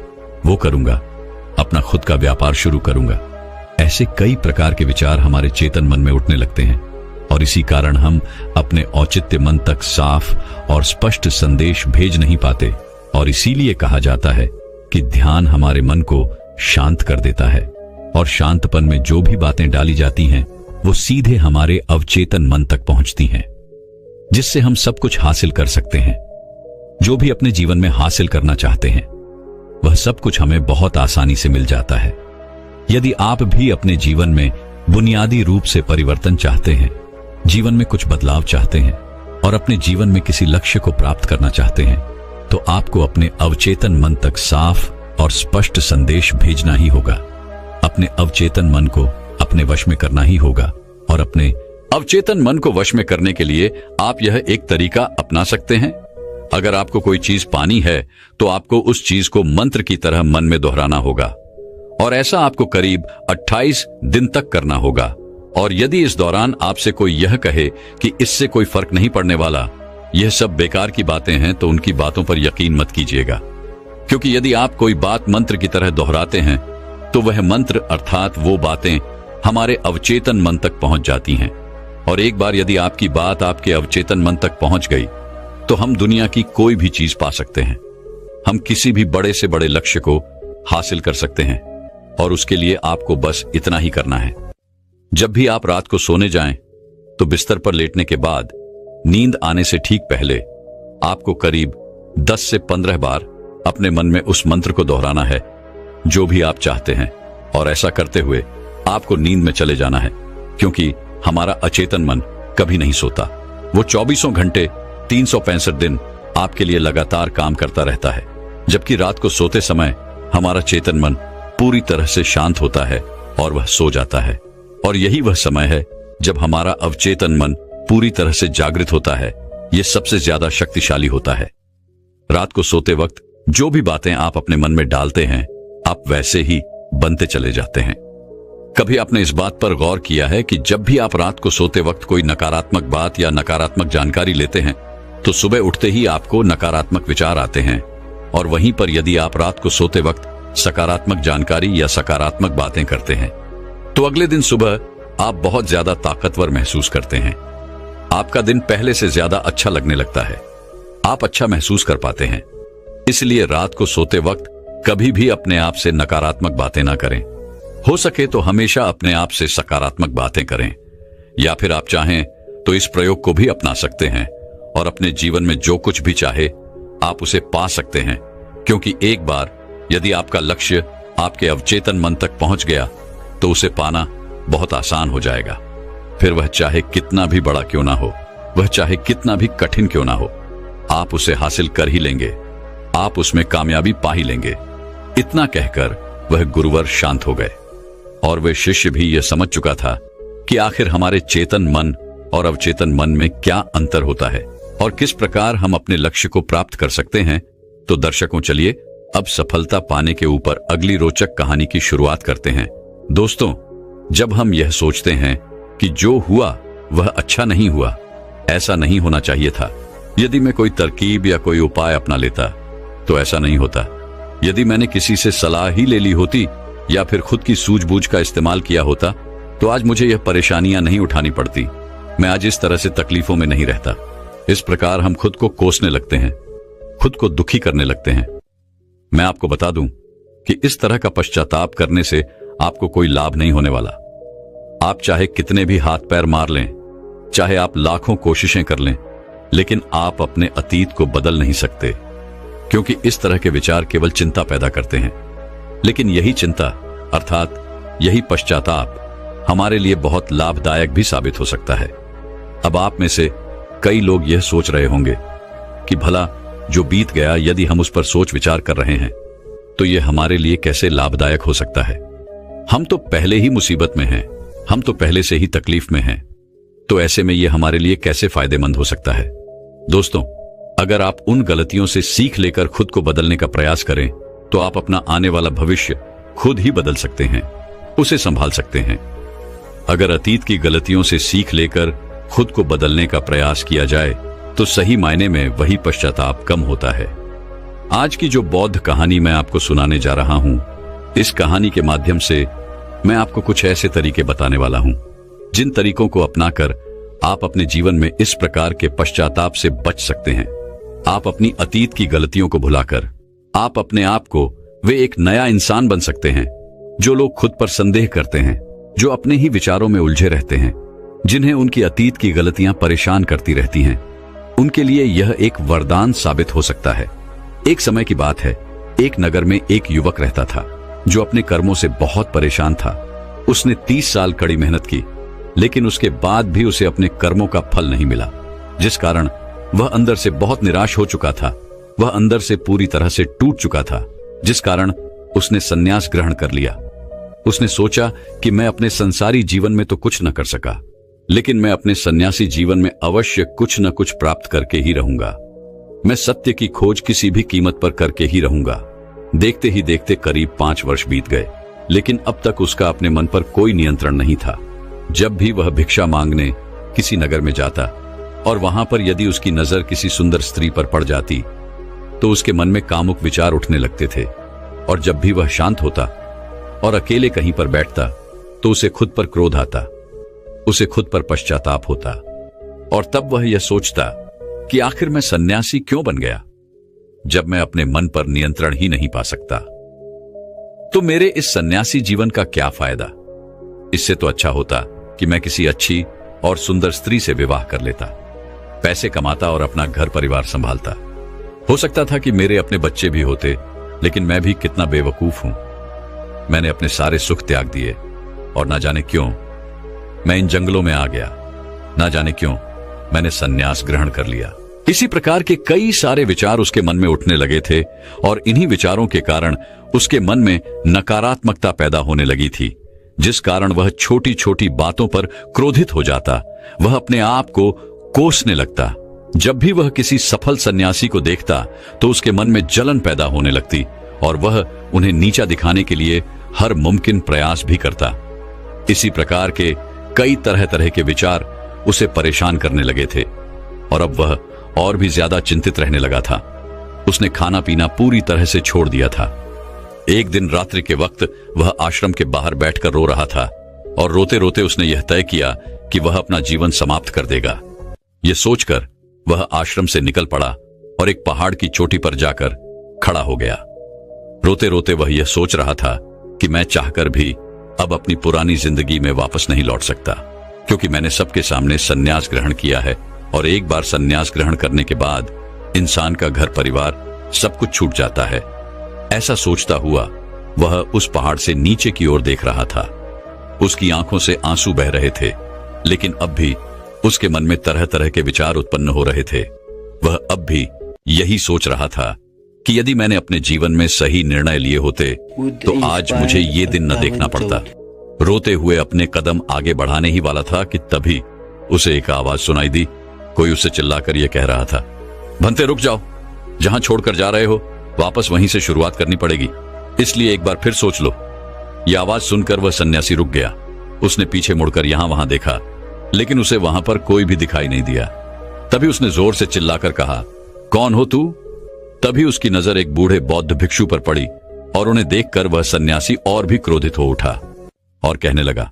वो करूंगा, अपना खुद का व्यापार शुरू करूंगा। ऐसे कई प्रकार के विचार हमारे चेतन मन में उठने लगते हैं, और इसी कारण हम अपने औचित्य मन तक साफ और स्पष्ट संदेश भेज नहीं पाते। और इसीलिए कहा जाता है कि ध्यान हमारे मन को शांत कर देता है, और शांतपन में जो भी बातें डाली जाती हैं वो सीधे हमारे अवचेतन मन तक पहुंचती हैं, जिससे हम सब कुछ हासिल कर सकते हैं। जो भी अपने जीवन में हासिल करना चाहते हैं वह सब कुछ हमें बहुत आसानी से मिल जाता है। यदि आप भी अपने जीवन में बुनियादी रूप से परिवर्तन चाहते हैं, जीवन में कुछ बदलाव चाहते हैं और अपने जीवन में किसी लक्ष्य को प्राप्त करना चाहते हैं, तो आपको अपने अवचेतन मन तक साफ और स्पष्ट संदेश भेजना ही होगा। अपने अवचेतन मन को अपने वश में करना ही होगा, और अपने अवचेतन मन को वश में करने के लिए आप यह एक तरीका अपना सकते हैं। अगर आपको कोई चीज पानी है तो आपको उस चीज को मंत्र की तरह मन में दोहराना होगा, और ऐसा आपको करीब 28 दिन तक करना होगा। और यदि इस दौरान आपसे कोई यह कहे कि इससे कोई फर्क नहीं पड़ने वाला, यह सब बेकार की बातें हैं, तो उनकी बातों पर यकीन मत कीजिएगा, क्योंकि यदि आप कोई बात मंत्र की तरह दोहराते हैं तो वह मंत्र अर्थात वो बातें हमारे अवचेतन मन तक पहुंच जाती हैं। और एक बार यदि आपकी बात आपके अवचेतन मन तक पहुंच गई तो हम दुनिया की कोई भी चीज पा सकते हैं। हम किसी भी बड़े से बड़े लक्ष्य को हासिल कर सकते हैं, और उसके लिए आपको बस इतना ही करना है। जब भी आप रात को सोने जाएं तो बिस्तर पर लेटने के बाद नींद आने से ठीक पहले आपको करीब 10 से 15 बार अपने मन में उस मंत्र को दोहराना है जो भी आप चाहते हैं, और ऐसा करते हुए आपको नींद में चले जाना है, क्योंकि हमारा अचेतन मन कभी नहीं सोता। वो 24 घंटे 365 दिन आपके लिए लगातार काम करता रहता है, जबकि रात को सोते समय हमारा चेतन मन पूरी तरह से शांत होता है और वह सो जाता है। और यही वह समय है जब हमारा अवचेतन मन पूरी तरह से जागृत होता है। यह सबसे ज्यादा शक्तिशाली होता है। रात को सोते वक्त जो भी बातें आप अपने मन में डालते हैं, आप वैसे ही बनते चले जाते हैं। कभी आपने इस बात पर गौर किया है कि जब भी आप रात को सोते वक्त कोई नकारात्मक बात या नकारात्मक जानकारी लेते हैं तो सुबह उठते ही आपको नकारात्मक विचार आते हैं, और वहीं पर यदि आप रात को सोते वक्त सकारात्मक जानकारी या सकारात्मक बातें करते हैं तो अगले दिन सुबह आप बहुत ज्यादा ताकतवर महसूस करते हैं। आपका दिन पहले से ज्यादा अच्छा लगने लगता है, आप अच्छा महसूस कर पाते हैं। इसलिए रात को सोते वक्त कभी भी अपने आप से नकारात्मक बातें ना करें। हो सके तो हमेशा अपने आप से सकारात्मक बातें करें, या फिर आप चाहें तो इस प्रयोग को भी अपना सकते हैं और अपने जीवन में जो कुछ भी चाहे आप उसे पा सकते हैं, क्योंकि एक बार यदि आपका लक्ष्य आपके अवचेतन मन तक पहुंच गया तो उसे पाना बहुत आसान हो जाएगा, फिर वह चाहे कितना भी बड़ा क्यों ना हो। वह चाहे कितना भी कठिन क्यों ना हो, आप उसे हासिल कर ही लेंगे, आप उसमें कामयाबी पा ही लेंगे। इतना कहकर वह गुरुवर शांत हो गए और वह शिष्य भी यह समझ चुका था कि आखिर हमारे चेतन मन और अवचेतन मन में क्या अंतर होता है और किस प्रकार हम अपने लक्ष्य को प्राप्त कर सकते हैं। तो दर्शकों, चलिए अब सफलता पाने के ऊपर अगली रोचक कहानी की शुरुआत करते हैं। दोस्तों, जब हम यह सोचते हैं कि जो हुआ वह अच्छा नहीं हुआ, ऐसा नहीं होना चाहिए था, यदि मैं कोई तरकीब या कोई उपाय अपना लेता तो ऐसा नहीं होता, यदि मैंने किसी से सलाह ही ले ली होती या फिर खुद की सूझबूझ का इस्तेमाल किया होता तो आज मुझे यह परेशानियां नहीं उठानी पड़ती, मैं आज इस तरह से तकलीफों में नहीं रहता। इस प्रकार हम खुद को कोसने लगते हैं, खुद को दुखी करने लगते हैं। मैं आपको बता दूं कि इस तरह का पश्चाताप करने से आपको कोई लाभ नहीं होने वाला। आप चाहे कितने भी हाथ पैर मार लें, चाहे आप लाखों कोशिशें कर लें, लेकिन आप अपने अतीत को बदल नहीं सकते, क्योंकि इस तरह के विचार केवल चिंता पैदा करते हैं। लेकिन यही चिंता अर्थात यही पश्चाताप हमारे लिए बहुत लाभदायक भी साबित हो सकता है। अब आप में से कई लोग यह सोच रहे होंगे कि भला जो बीत गया, यदि हम उस पर सोच विचार कर रहे हैं तो यह हमारे लिए कैसे लाभदायक हो सकता है। हम तो पहले ही मुसीबत में हैं, हम तो पहले से ही तकलीफ में हैं, तो ऐसे में यह हमारे लिए कैसे फायदेमंद हो सकता है। दोस्तों, अगर आप उन गलतियों से सीख लेकर खुद को बदलने का प्रयास करें तो आप अपना आने वाला भविष्य खुद ही बदल सकते हैं, उसे संभाल सकते हैं। अगर अतीत की गलतियों से सीख लेकर खुद को बदलने का प्रयास किया जाए तो सही मायने में वही पश्चाताप कम होता है। आज की जो बौद्ध कहानी मैं आपको सुनाने जा रहा हूं, इस कहानी के माध्यम से मैं आपको कुछ ऐसे तरीके बताने वाला हूं जिन तरीकों को अपनाकर आप अपने जीवन में इस प्रकार के पश्चाताप से बच सकते हैं। आप अपनी अतीत की गलतियों को भुलाकर आप अपने आप को वे एक नया इंसान बन सकते हैं। जो लोग खुद पर संदेह करते हैं, जो अपने ही विचारों में उलझे रहते हैं, जिन्हें उनकी अतीत की गलतियां परेशान करती रहती हैं, उनके लिए यह एक वरदान साबित हो सकता है। एक समय की बात है, एक नगर में एक युवक रहता था जो अपने कर्मों से बहुत परेशान था। उसने 30 साल कड़ी मेहनत की, लेकिन उसके बाद भी उसे अपने कर्मों का फल नहीं मिला, जिस कारण वह अंदर से बहुत निराश हो चुका था। वह अंदर से पूरी तरह से टूट चुका था, जिस कारण उसने संन्यास ग्रहण कर लिया। उसने सोचा कि मैं अपने संसारी जीवन में तो कुछ न कर सका, लेकिन मैं अपने सन्यासी जीवन में अवश्य कुछ न कुछ प्राप्त करके ही रहूंगा। मैं सत्य की खोज किसी भी कीमत पर करके ही रहूंगा। देखते ही देखते करीब 5 वर्ष बीत गए, लेकिन अब तक उसका अपने मन पर कोई नियंत्रण नहीं था। जब भी वह भिक्षा मांगने किसी नगर में जाता और वहां पर यदि उसकी नजर किसी सुंदर स्त्री पर पड़ जाती तो उसके मन में कामुक विचार उठने लगते थे, और जब भी वह शांत होता और अकेले कहीं पर बैठता तो उसे खुद पर क्रोध आता, उसे खुद पर पश्चाताप होता, और तब वह यह सोचता कि आखिर मैं सन्यासी क्यों बन गया जब मैं अपने मन पर नियंत्रण ही नहीं पा सकता। तो मेरे इस सन्यासी जीवन का क्या फायदा? इससे तो अच्छा होता कि मैं किसी अच्छी और सुंदर स्त्री से विवाह कर लेता, पैसे कमाता और अपना घर परिवार संभालता। हो सकता था कि मेरे अपने बच्चे भी होते, लेकिन मैं भी कितना बेवकूफ हूं। मैंने अपने सारे सुख त्याग दिए और ना जाने क्यों मैं इन जंगलों में आ गया, ना जाने क्यों मैंने संन्यास ग्रहण कर लिया। इसी प्रकार के कई सारे विचार उसके मन में उठने लगे थे, और इन्हीं विचारों के कारण उसके मन में नकारात्मकता पैदा होने लगी थी, जिस कारण वह छोटी छोटी बातों पर क्रोधित हो जाता। वह अपने आप को कोसने लगता। जब भी वह किसी सफल सन्यासी को देखता तो उसके मन में जलन पैदा होने लगती और वह उन्हें नीचा दिखाने के लिए हर मुमकिन प्रयास भी करता। इसी प्रकार के कई तरह तरह के विचार उसे परेशान करने लगे थे, और अब वह और भी ज्यादा चिंतित रहने लगा था। उसने खाना पीना पूरी तरह से छोड़ दिया था। एक दिन रात्रि के वक्त वह आश्रम के बाहर बैठकर रो रहा था, और रोते रोते उसने यह तय किया कि वह अपना जीवन समाप्त कर देगा। यह सोचकर वह आश्रम से निकल पड़ा और एक पहाड़ की चोटी पर जाकर खड़ा हो गया। रोते रोते वह यह सोच रहा था कि मैं चाहकर भी अब अपनी पुरानी जिंदगी में वापस नहीं लौट सकता, क्योंकि मैंने सबके सामने संन्यास ग्रहण किया है, और एक बार संन्यास ग्रहण करने के बाद इंसान का घर परिवार सब कुछ छूट जाता है। ऐसा सोचता हुआ वह उस पहाड़ से नीचे की ओर देख रहा था। उसकी आंखों से आंसू बह रहे थे, लेकिन अब भी उसके मन में तरह तरह के विचार उत्पन्न हो रहे थे। वह अब भी यही सोच रहा था कि यदि मैंने अपने जीवन में सही निर्णय लिए होते तो आज मुझे ये दिन न देखना पड़ता। रोते हुए अपने कदम आगे बढ़ाने ही वाला था कि तभी उसे एक आवाज सुनाई दी। कोई उससे चिल्लाकर यह कह रहा था, भंते रुक जाओ, जहां छोड़कर जा रहे हो वापस वहीं से शुरुआत करनी पड़ेगी, इसलिए एक बार फिर सोच लो। यह आवाज सुनकर वह सन्यासी रुक गया। उसने पीछे मुड़कर यहां वहां देखा, लेकिन उसे वहां पर कोई भी दिखाई नहीं दिया। तभी उसने जोर से चिल्लाकर कहा, कौन हो तू? तभी उसकी नजर एक बूढ़े बौद्ध भिक्षु पर पड़ी और उन्हें देखकर वह सन्यासी और भी क्रोधित हो उठा और कहने लगा,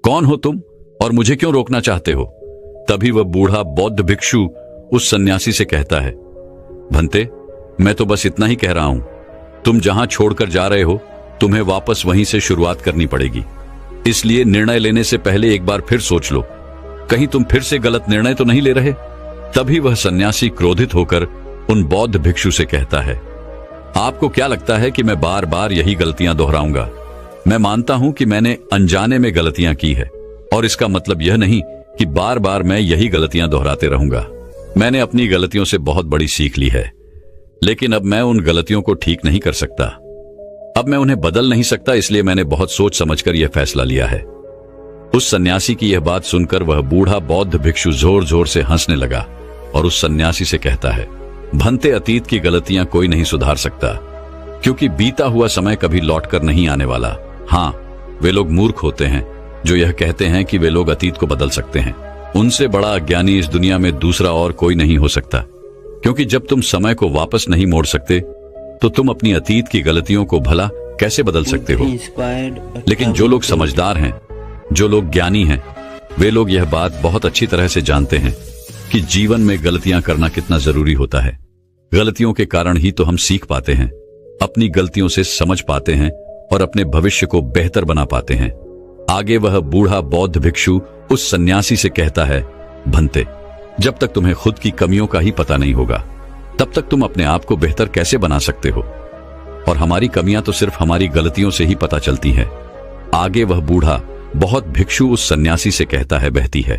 कौन हो तुम और मुझे क्यों रोकना चाहते हो? तभी वह बूढ़ा बौद्ध भिक्षु उस सन्यासी से कहता है, भंते मैं तो बस इतना ही कह रहा हूं, तुम जहां छोड़कर जा रहे हो तुम्हें वापस वहीं से शुरुआत करनी पड़ेगी, इसलिए निर्णय लेने से पहले एक बार फिर सोच लो, कहीं तुम फिर से गलत निर्णय तो नहीं ले रहे। तभी वह सन्यासी क्रोधित होकर उन बौद्ध भिक्षु से कहता है, आपको क्या लगता है कि मैं बार बार यही गलतियां दोहराऊंगा? मैं मानता हूं कि मैंने अनजाने में गलतियां की है और इसका मतलब यह नहीं कि बार बार मैं यही गलतियां दोहराते रहूंगा। मैंने अपनी गलतियों से बहुत बड़ी सीख ली है, लेकिन अब मैं उन गलतियों को ठीक नहीं कर सकता। अब मैं उन्हें बदल नहीं सकता, इसलिए मैंने बहुत सोच समझकर यह फैसला लिया है। उस सन्यासी की यह बात सुनकर वह बूढ़ा बौद्ध भिक्षु जोर जोर से हंसने लगा और उस सन्यासी से कहता है, भंते अतीत की गलतियां कोई नहीं सुधार सकता, क्योंकि बीता हुआ समय कभी लौटकर नहीं आने वाला। हाँ, वे लोग मूर्ख होते हैं जो यह कहते हैं कि वे लोग अतीत को बदल सकते हैं। उनसे बड़ा अज्ञानी इस दुनिया में दूसरा और कोई नहीं हो सकता, क्योंकि जब तुम समय को वापस नहीं मोड़ सकते तो तुम अपनी अतीत की गलतियों को भला कैसे बदल सकते हो? लेकिन जो लोग समझदार हैं, जो लोग ज्ञानी हैं, वे लोग यह बात बहुत अच्छी तरह से जानते हैं कि जीवन में गलतियां करना कितना जरूरी होता है। गलतियों के कारण ही तो हम सीख पाते हैं, अपनी गलतियों से समझ पाते हैं और अपने भविष्य को बेहतर बना पाते हैं। आगे वह बूढ़ा बौद्ध भिक्षु उस सन्यासी से कहता है, भंते जब तक तुम्हें खुद की कमियों का ही पता नहीं होगा तब तक तुम अपने आप को बेहतर कैसे बना सकते हो? और हमारी कमियां तो सिर्फ हमारी गलतियों से ही पता चलती हैं। आगे वह बूढ़ा बहुत भिक्षु उस सन्यासी से कहता है, बहती है,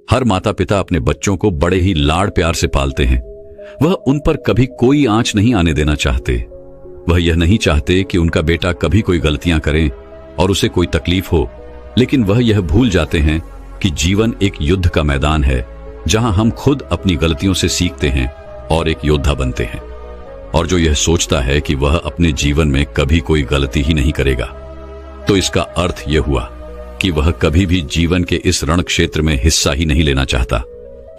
हर माता पिता अपने बच्चों को बड़े ही लाड़ प्यार से पालते हैं। वह उन पर कभी कोई आंच नहीं आने देना चाहते। वह यह नहीं चाहते कि उनका बेटा कभी कोई गलतियां करे और उसे कोई तकलीफ हो, लेकिन वह यह भूल जाते हैं कि जीवन एक युद्ध का मैदान है जहां हम खुद अपनी गलतियों से सीखते हैं और एक योद्धा बनते हैं। और जो यह सोचता है कि वह अपने जीवन में कभी कोई गलती ही नहीं करेगा, तो इसका अर्थ यह हुआ कि वह कभी भी जीवन के इस रण क्षेत्र में हिस्सा ही नहीं लेना चाहता।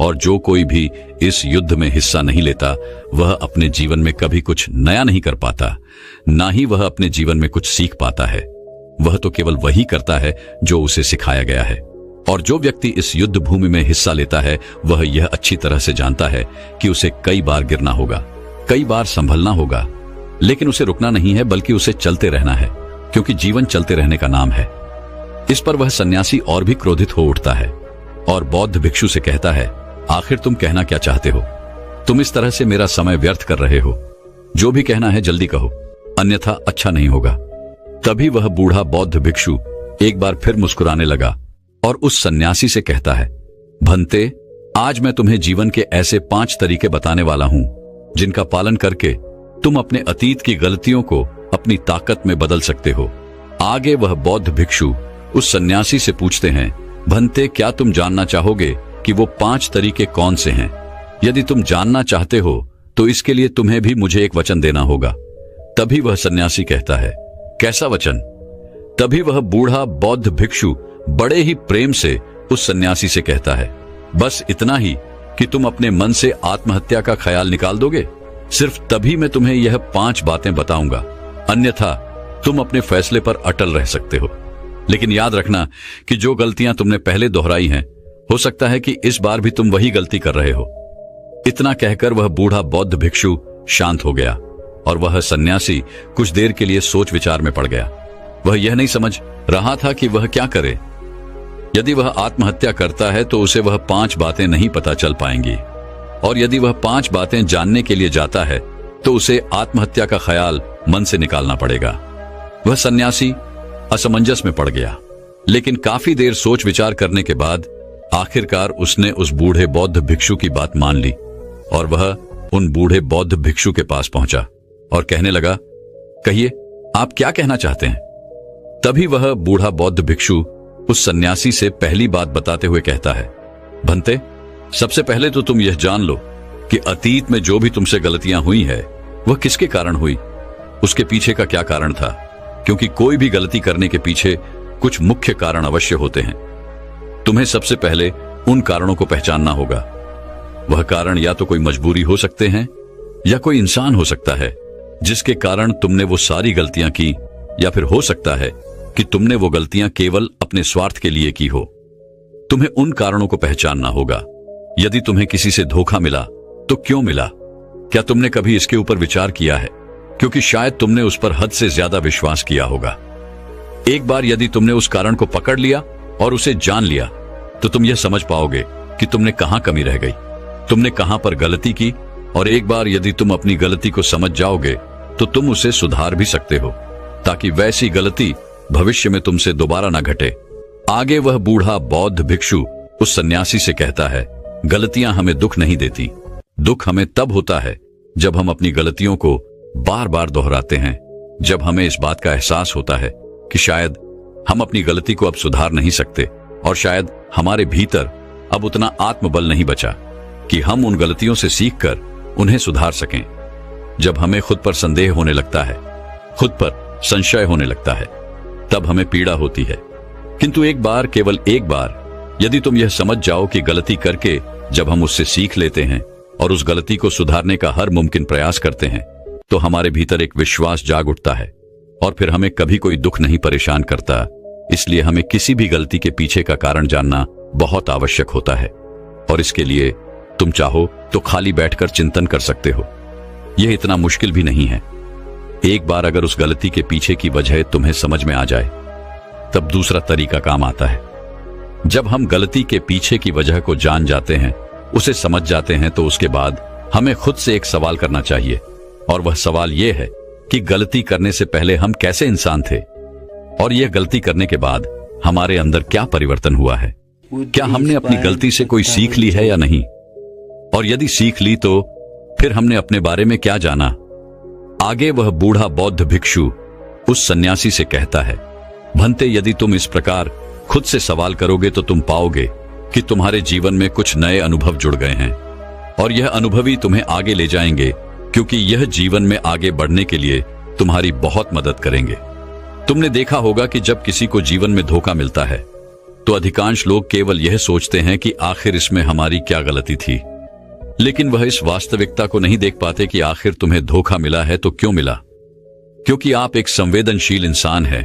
और जो कोई भी इस युद्ध में हिस्सा नहीं लेता, वह अपने जीवन में कभी कुछ नया नहीं कर पाता, ना ही वह अपने जीवन में कुछ सीख पाता है। वह तो केवल वही करता है जो उसे सिखाया गया है। और जो व्यक्ति इस युद्ध भूमि में हिस्सा लेता है, वह यह अच्छी तरह से जानता है कि उसे कई बार गिरना होगा, कई बार संभलना होगा, लेकिन उसे रुकना नहीं है बल्कि उसे चलते रहना है, क्योंकि जीवन चलते रहने का नाम है। इस पर वह सन्यासी और भी क्रोधित हो उठता है और बौद्ध भिक्षु से कहता है, आखिर तुम कहना क्या चाहते हो? तुम इस तरह से मेरा समय व्यर्थ कर रहे हो। जो भी कहना है जल्दी कहो, अन्यथा अच्छा नहीं होगा। तभी वह बूढ़ा बौद्ध भिक्षु एक बार फिर मुस्कुराने लगा और उस सन्यासी से कहता है, भंते आज मैं तुम्हें जीवन के ऐसे 5 तरीके बताने वाला हूं जिनका पालन करके तुम अपने अतीत की गलतियों को अपनी ताकत में बदल सकते हो। आगे वह बौद्ध भिक्षु उस सन्यासी से पूछते हैं, भंते क्या तुम जानना चाहोगे कि वो 5 तरीके कौन से हैं? यदि तुम जानना चाहते हो तो इसके लिए तुम्हें भी मुझे एक वचन देना होगा। तभी वह सन्यासी कहता है, कैसा वचन? तभी वह बूढ़ा बौद्ध भिक्षु बड़े ही प्रेम से उस सन्यासी से कहता है, बस इतना ही कि तुम अपने मन से आत्महत्या का ख्याल निकाल दोगे। सिर्फ तभी मैं तुम्हें यह 5 बातें बताऊंगा, अन्यथा तुम अपने फैसले पर अटल रह सकते हो। लेकिन याद रखना कि जो गलतियां तुमने पहले दोहराई हैं, हो सकता है कि इस बार भी तुम वही गलती कर रहे हो। इतना कहकर वह बूढ़ा बौद्ध भिक्षु शांत हो गया और वह सन्यासी कुछ देर के लिए सोच विचार में पड़ गया। वह यह नहीं समझ रहा था कि वह क्या करे। यदि वह आत्महत्या करता है तो उसे वह 5 बातें नहीं पता चल पाएंगी, और यदि वह 5 बातें जानने के लिए जाता है तो उसे आत्महत्या का ख्याल मन से निकालना पड़ेगा। वह सन्यासी असमंजस में पड़ गया, लेकिन काफी देर सोच विचार करने के बाद आखिरकार उसने उस बूढ़े बौद्ध भिक्षु की बात मान ली और वह उन बूढ़े बौद्ध भिक्षु के पास पहुंचा और कहने लगा, कहिए, आप क्या कहना चाहते हैं? तभी वह बूढ़ा बौद्ध भिक्षु उस सन्यासी से पहली बात बताते हुए कहता है, भंते, सबसे पहले तो तुम यह जान लो कि अतीत में जो भी तुमसे गलतियां हुई है वह किसके कारण हुई, उसके पीछे का क्या कारण था, क्योंकि कोई भी गलती करने के पीछे कुछ मुख्य कारण अवश्य होते हैं। तुम्हें सबसे पहले उन कारणों को पहचानना होगा। वह कारण या तो कोई मजबूरी हो सकते हैं या कोई इंसान हो सकता है जिसके कारण तुमने वो सारी गलतियां की, या फिर हो सकता है कि तुमने वो गलतियां केवल अपने स्वार्थ के लिए की हो। तुम्हें उन कारणों को पहचानना होगा। यदि तुम्हें किसी से धोखा मिला तो क्यों मिला? क्या तुमने कभी इसके ऊपर विचार किया है? क्योंकि शायद तुमने उस पर हद से ज्यादा विश्वास किया होगा। एक बार यदि तुमने उस कारण को पकड़ लिया और उसे जान लिया तो तुम यह समझ पाओगे कि तुमने कहां कमी रह गई, तुमने कहां पर गलती की, और एक बार यदि तुम अपनी गलती को समझ जाओगे तो तुम उसे सुधार भी सकते हो ताकि वैसी गलती भविष्य में तुमसे दोबारा ना घटे। आगे वह बूढ़ा बौद्ध भिक्षु उस सन्यासी से कहता है, गलतियां हमें दुख नहीं देती। दुख हमें तब होता है जब हम अपनी गलतियों को बार बार दोहराते हैं, जब हमें इस बात का एहसास होता है कि शायद हम अपनी गलती को अब सुधार नहीं सकते और शायद हमारे भीतर अब उतना आत्मबल नहीं बचा कि हम उन गलतियों से सीखकर उन्हें सुधार सकें। जब हमें खुद पर संदेह होने लगता है, खुद पर संशय होने लगता है, तब हमें पीड़ा होती है। किंतु एक बार, केवल एक बार यदि तुम यह समझ जाओ कि गलती करके जब हम उससे सीख लेते हैं और उस गलती को सुधारने का हर मुमकिन प्रयास करते हैं तो हमारे भीतर एक विश्वास जाग उठता है और फिर हमें कभी कोई दुख नहीं परेशान करता। इसलिए हमें किसी भी गलती के पीछे का कारण जानना बहुत आवश्यक होता है और इसके लिए तुम चाहो तो खाली बैठकर चिंतन कर सकते हो। यह इतना मुश्किल भी नहीं है। एक बार अगर उस गलती के पीछे की वजह तुम्हें समझ में आ जाए तब दूसरा तरीका काम आता है। जब हम गलती के पीछे की वजह को जान जाते हैं, उसे समझ जाते हैं, तो उसके बाद हमें खुद से एक सवाल करना चाहिए और वह सवाल यह है कि गलती करने से पहले हम कैसे इंसान थे और यह गलती करने के बाद हमारे अंदर क्या परिवर्तन हुआ है। क्या हमने अपनी गलती से कोई सीख ली है या नहीं, और यदि सीख ली तो फिर हमने अपने बारे में क्या जाना। आगे वह बूढ़ा बौद्ध भिक्षु उस सन्यासी से कहता है, भंते, यदि तुम इस प्रकार खुद से सवाल करोगे तो तुम पाओगे कि तुम्हारे जीवन में कुछ नए अनुभव जुड़ गए हैं और यह अनुभव ही तुम्हें आगे ले जाएंगे, क्योंकि यह जीवन में आगे बढ़ने के लिए तुम्हारी बहुत मदद करेंगे। तुमने देखा होगा कि जब किसी को जीवन में धोखा मिलता है तो अधिकांश लोग केवल यह सोचते हैं कि आखिर इसमें हमारी क्या गलती थी, लेकिन वह इस वास्तविकता को नहीं देख पाते कि आखिर तुम्हें धोखा मिला है तो क्यों मिला। क्योंकि आप एक संवेदनशील इंसान हैं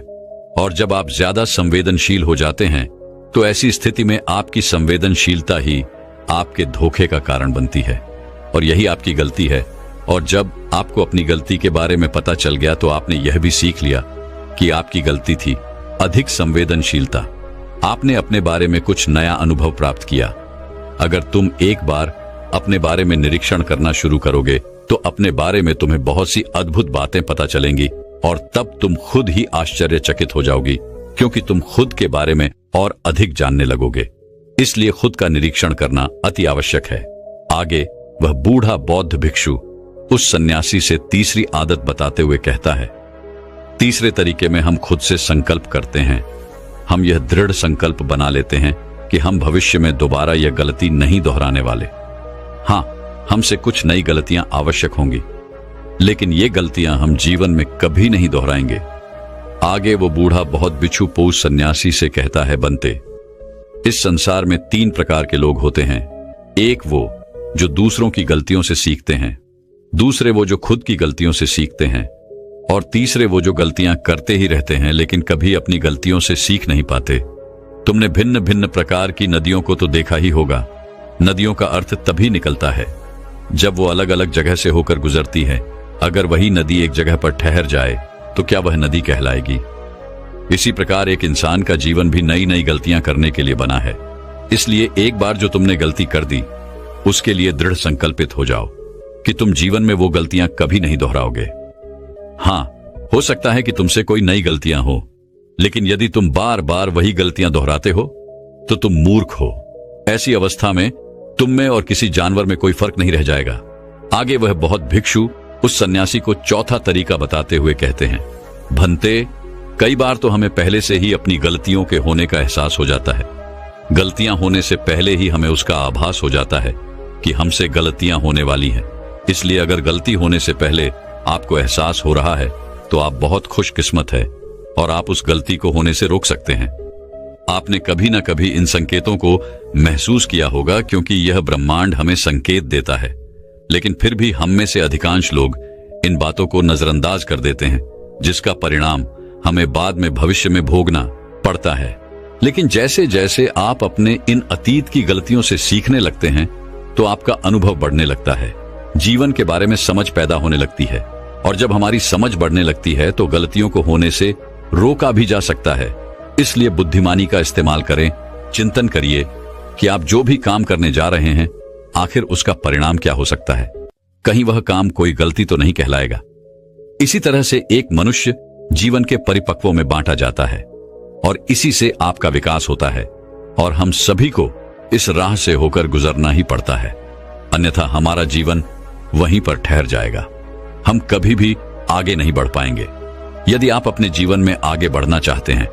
और जब आप ज्यादा संवेदनशील हो जाते हैं तो ऐसी स्थिति में आपकी संवेदनशीलता ही आपके धोखे का कारण बनती है और यही आपकी गलती है। और जब आपको अपनी गलती के बारे में पता चल गया तो आपने यह भी सीख लिया कि आपकी गलती थी अधिक संवेदनशीलता। आपने अपने बारे में कुछ नया अनुभव प्राप्त किया। अगर तुम एक बार अपने बारे में निरीक्षण करना शुरू करोगे तो अपने बारे में तुम्हें बहुत सी अद्भुत बातें पता चलेंगी और तब तुम खुद ही आश्चर्यचकित हो जाओगी, क्योंकि तुम खुद के बारे में और अधिक जानने लगोगे। इसलिए खुद का निरीक्षण करना अति आवश्यक है। आगे वह बूढ़ा बौद्ध भिक्षु उस सन्यासी से तीसरी आदत बताते हुए कहता है, तीसरे तरीके में हम खुद से संकल्प करते हैं। हम यह दृढ़ संकल्प बना लेते हैं कि हम भविष्य में दोबारा यह गलती नहीं दोहराने वाले। हाँ, हमसे कुछ नई गलतियां आवश्यक होंगी, लेकिन ये गलतियां हम जीवन में कभी नहीं दोहराएंगे। आगे वो बूढ़ा बहुत बिच्छू पोष सन्यासी से कहता है, बनते, इस संसार में 3 प्रकार के लोग होते हैं। एक वो जो दूसरों की गलतियों से सीखते हैं, दूसरे वो जो खुद की गलतियों से सीखते हैं, और तीसरे वो जो गलतियां करते ही रहते हैं लेकिन कभी अपनी गलतियों से सीख नहीं पाते। तुमने भिन्न भिन्न प्रकार की नदियों को तो देखा ही होगा। नदियों का अर्थ तभी निकलता है जब वो अलग अलग जगह से होकर गुजरती है। अगर वही नदी एक जगह पर ठहर जाए तो क्या वह नदी कहलाएगी? इसी प्रकार एक इंसान का जीवन भी नई नई गलतियां करने के लिए बना है। इसलिए एक बार जो तुमने गलती कर दी उसके लिए दृढ़ संकल्पित हो जाओ कि तुम जीवन में वो गलतियां कभी नहीं दोहराओगे। हाँ, हो सकता है कि तुमसे कोई नई गलतियां हो, लेकिन यदि तुम बार बार वही गलतियां दोहराते हो तो तुम मूर्ख हो। ऐसी अवस्था में तुम में और किसी जानवर में कोई फर्क नहीं रह जाएगा। आगे वह बहुत भिक्षु उस सन्यासी को चौथा तरीका बताते हुए कहते हैं, भंते, कई बार तो हमें पहले से ही अपनी गलतियों के होने का एहसास हो जाता है। गलतियां होने से पहले ही हमें उसका आभास हो जाता है कि हमसे गलतियां होने वाली हैं। इसलिए अगर गलती होने से पहले आपको एहसास हो रहा है तो आप बहुत खुशकिस्मत है और आप उस गलती को होने से रोक सकते हैं। आपने कभी ना कभी इन संकेतों को महसूस किया होगा, क्योंकि यह ब्रह्मांड हमें संकेत देता है। लेकिन फिर भी हम में से अधिकांश लोग इन बातों को नजरअंदाज कर देते हैं, जिसका परिणाम हमें बाद में भविष्य में भोगना पड़ता है। लेकिन जैसे जैसे आप अपने इन अतीत की गलतियों से सीखने लगते हैं तो आपका अनुभव बढ़ने लगता है, जीवन के बारे में समझ पैदा होने लगती है, और जब हमारी समझ बढ़ने लगती है तो गलतियों को होने से रोका भी जा सकता है। इसलिए बुद्धिमानी का इस्तेमाल करें, चिंतन करिए कि आप जो भी काम करने जा रहे हैं आखिर उसका परिणाम क्या हो सकता है। कहीं वह काम कोई गलती तो नहीं कहलाएगा। इसी तरह से एक मनुष्य जीवन के परिपक्वों में बांटा जाता है और इसी से आपका विकास होता है, और हम सभी को इस राह से होकर गुजरना ही पड़ता है, अन्यथा हमारा जीवन वहीं पर ठहर जाएगा। हम कभी भी आगे नहीं बढ़ पाएंगे। यदि आप अपने जीवन में आगे बढ़ना चाहते हैं,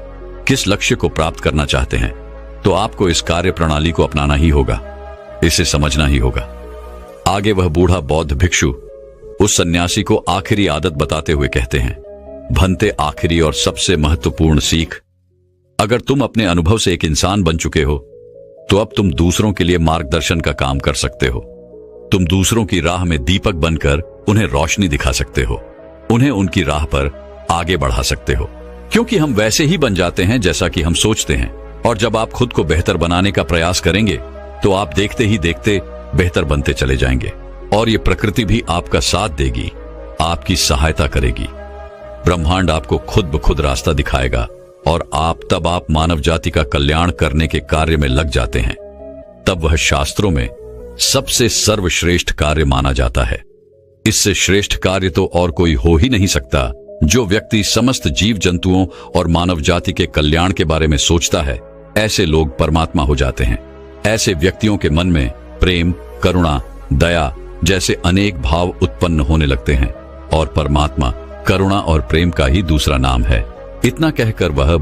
किस लक्ष्य को प्राप्त करना चाहते हैं, तो आपको इस कार्य प्रणाली को अपनाना ही होगा, इसे समझना ही होगा। आगे वह बूढ़ा बौद्ध भिक्षु उस सन्यासी को आखिरी आदत बताते हुए कहते हैं, भंते, आखिरी और सबसे महत्वपूर्ण सीख, अगर तुम अपने अनुभव से एक इंसान बन चुके हो तो अब तुम दूसरों के लिए मार्गदर्शन का काम कर सकते हो। तुम दूसरों की राह में दीपक बनकर उन्हें रोशनी दिखा सकते हो, उन्हें उनकी राह पर आगे बढ़ा सकते हो, क्योंकि हम वैसे ही बन जाते हैं जैसा कि हम सोचते हैं। और जब आप खुद को बेहतर बनाने का प्रयास करेंगे तो आप देखते ही देखते बेहतर बनते चले जाएंगे, और ये प्रकृति भी आपका साथ देगी, आपकी सहायता करेगी। ब्रह्मांड आपको खुद ब खुद रास्ता दिखाएगा और आप मानव जाति का कल्याण करने के कार्य में लग जाते हैं। तब वह शास्त्रों में सबसे सर्वश्रेष्ठ कार्य माना जाता है। इससे श्रेष्ठ कार्य तो और कोई हो ही नहीं सकता। जो व्यक्ति समस्त जीव जंतुओं और मानव जाति के कल्याण के बारे में सोचता है, ऐसे लोग परमात्मा हो जाते हैं। ऐसे व्यक्तियों के मन में प्रेम, करुणा, दया जैसे अनेक भाव उत्पन्न होने लगते हैं, और परमात्मा करुणा और प्रेम का ही दूसरा नाम है। इतना कहकर वह